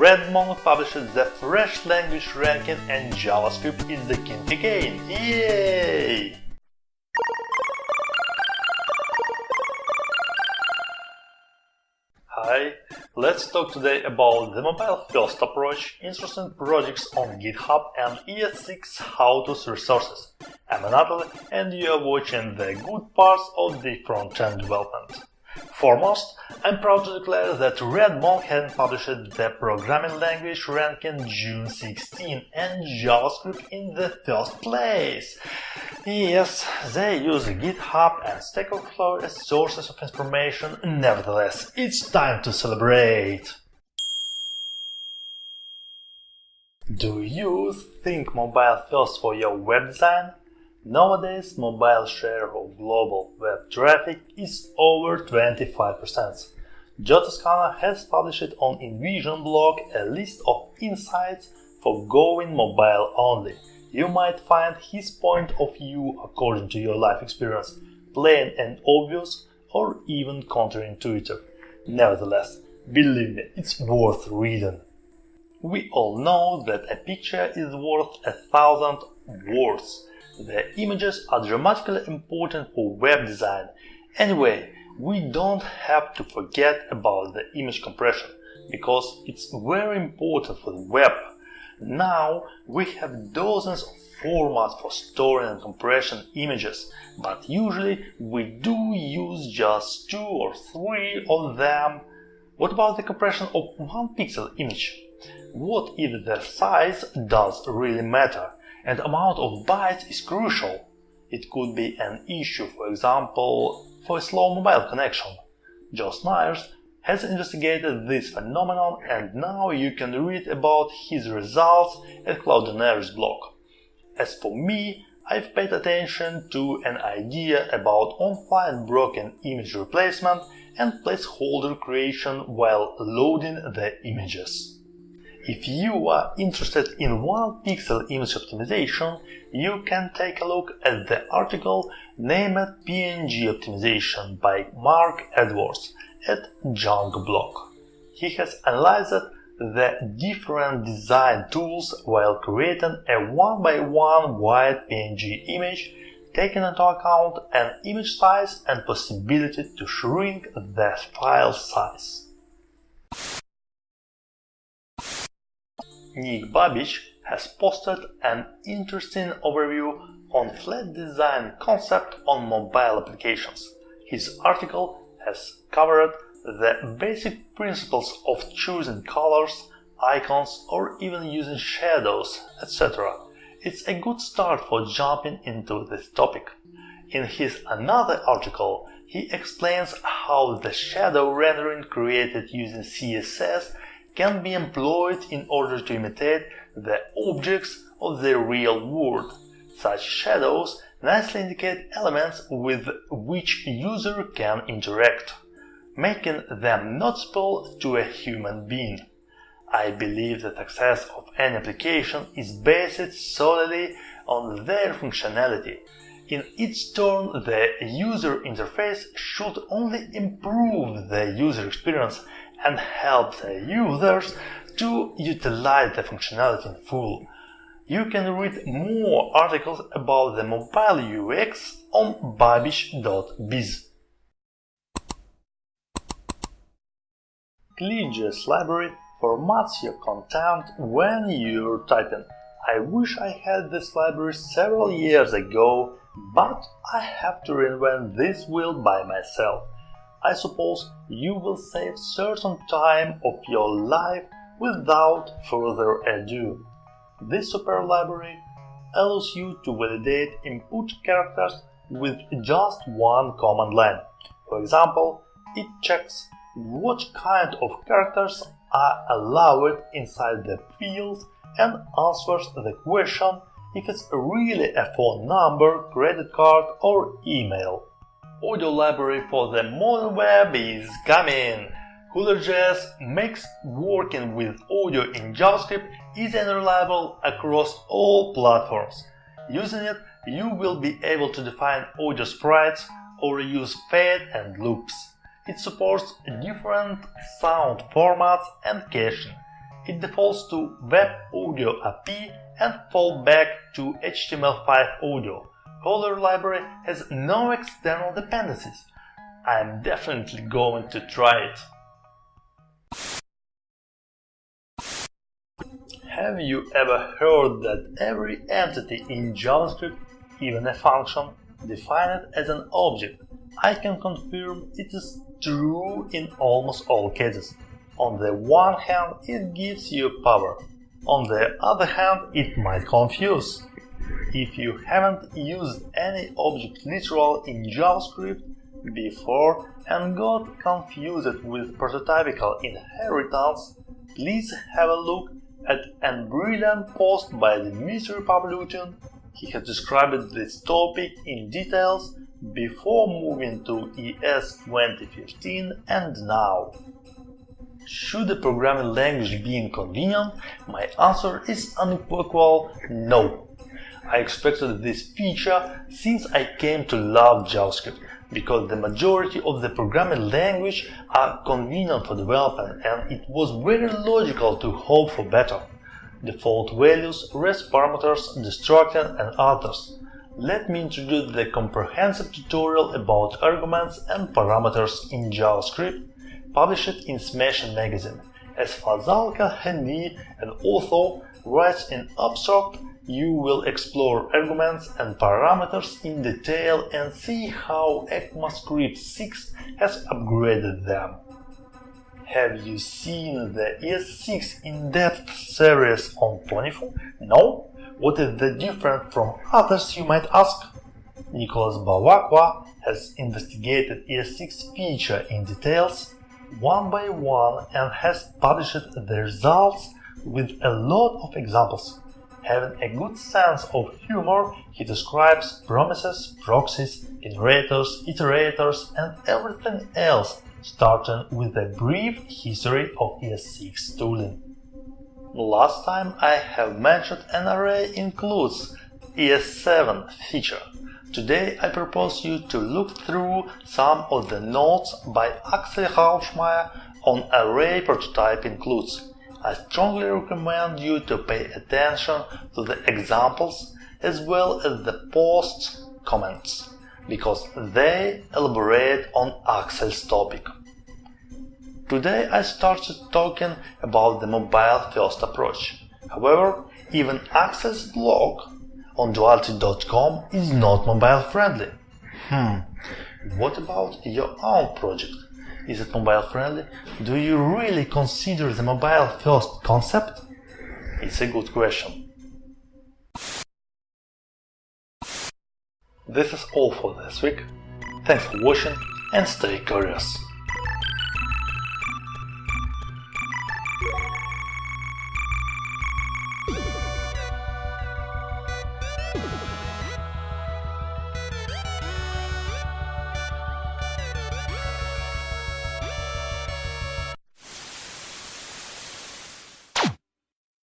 Redmond published the fresh language ranking and JavaScript is the king again. Yay! Hi, let's talk today about the mobile-first approach, interesting projects on GitHub and ES6 how-to resources. I'm Natalie and you are watching the good parts of the front-end development. Foremost, I'm proud to declare that Redmond had published the programming language ranking June 16 and JavaScript in the first place. Yes, they use GitHub and Stack Overflow as sources of information. Nevertheless, it's time to celebrate! Do you think mobile first for your web design? Nowadays, mobile share of global web traffic is over 25%. Joe Toscano has published on InVision blog a list of insights for going mobile only. You might find his point of view according to your life experience plain and obvious or even counterintuitive. Nevertheless, believe me, it's worth reading. We all know that a picture is worth 1,000 words. The images are dramatically important for web design. Anyway, we don't have to forget about the image compression, because it's very important for the web. Now we have dozens of formats for storing and compression images, but usually we do use just 2 or 3 of them. What about the compression of 1 pixel image? What if the size does really matter? And amount of bytes is crucial. It could be an issue, for example, for a slow mobile connection. Joe Snyers has investigated this phenomenon and now you can read about his results at Cloudinary's blog. As for me, I've paid attention to an idea about on-fly and broken image replacement and placeholder creation while loading the images. If you are interested in 1 pixel image optimization, you can take a look at the article named PNG Optimization by Mark Edwards at Junk blog. He has analyzed the different design tools while creating a 1x1 wide PNG image, taking into account an image size and possibility to shrink the file size. Nick Babich has posted an interesting overview on flat design concept on mobile applications. His article has covered the basic principles of choosing colors, icons, or even using shadows, etc. It's a good start for jumping into this topic. In his another article, he explains how the shadow rendering created using CSS can be employed in order to imitate the objects of the real world. Such shadows nicely indicate elements with which user can interact, making them noticeable to a human being. I believe the success of any application is based solely on their functionality. In its turn, the user interface should only improve the user experience and help the users to utilize the functionality in full. You can read more articles about the mobile UX on babich.biz. ClickJS library formats your content when you're typing. I wish I had this library several years ago, but I have to reinvent this wheel by myself. I suppose you will save certain time of your life without further ado. This super library allows you to validate input characters with just one command line. For example, it checks what kind of characters are allowed inside the field and answers the question if it's really a phone number, credit card or email. Audio library for the modern web is coming! CoolerJS makes working with audio in JavaScript easy and reliable across all platforms. Using it, you will be able to define audio sprites or use fade and loops. It supports different sound formats and caching. it defaults to Web Audio API and falls back to HTML5 audio. Caller library has no external dependencies. I'm definitely going to try it. Have you ever heard that every entity in JavaScript, even a function, defined as an object? I can confirm it is true in almost all cases. On the one hand, it gives you power. On the other hand, it might confuse. If you haven't used any object literal in JavaScript before and got confused with prototypical inheritance, please have a look at a brilliant post by Dmitry Pavlutin. He has described this topic in details before moving to ES 2015 and now. Should a programming language be inconvenient? My answer is unequivocal no. I expected this feature since I came to love JavaScript, because the majority of the programming language are convenient for development and it was very logical to hope for better. Default values, REST parameters, destructor and others. Let me introduce the comprehensive tutorial about arguments and parameters in JavaScript, published in Smashing magazine. As Fazal Kalhani, an author, writes in abstract, you will explore arguments and parameters in detail and see how ECMAScript 6 has upgraded them. Have you seen the ES6 in-depth series on Ponyful? No? What is the difference from others, you might ask? Nicholas Bavakwa has investigated ES6 feature in details, one by one, and has published the results with a lot of examples. Having a good sense of humor, he describes promises, proxies, generators, iterators, and everything else, starting with a brief history of ES6 tooling. Last time I have mentioned an array includes ES7 feature. Today I propose you to look through some of the notes by Axel Rauschmeier on array prototype includes. I strongly recommend you to pay attention to the examples as well as the post's comments, because they elaborate on Axel's topic. Today I started talking about the mobile-first approach. However, even Axel's blog on duality.com is not mobile-friendly. What about your own project? Is it mobile-friendly? Do you really consider the mobile-first concept? It's a good question. This is all for this week. Thanks for watching and stay curious.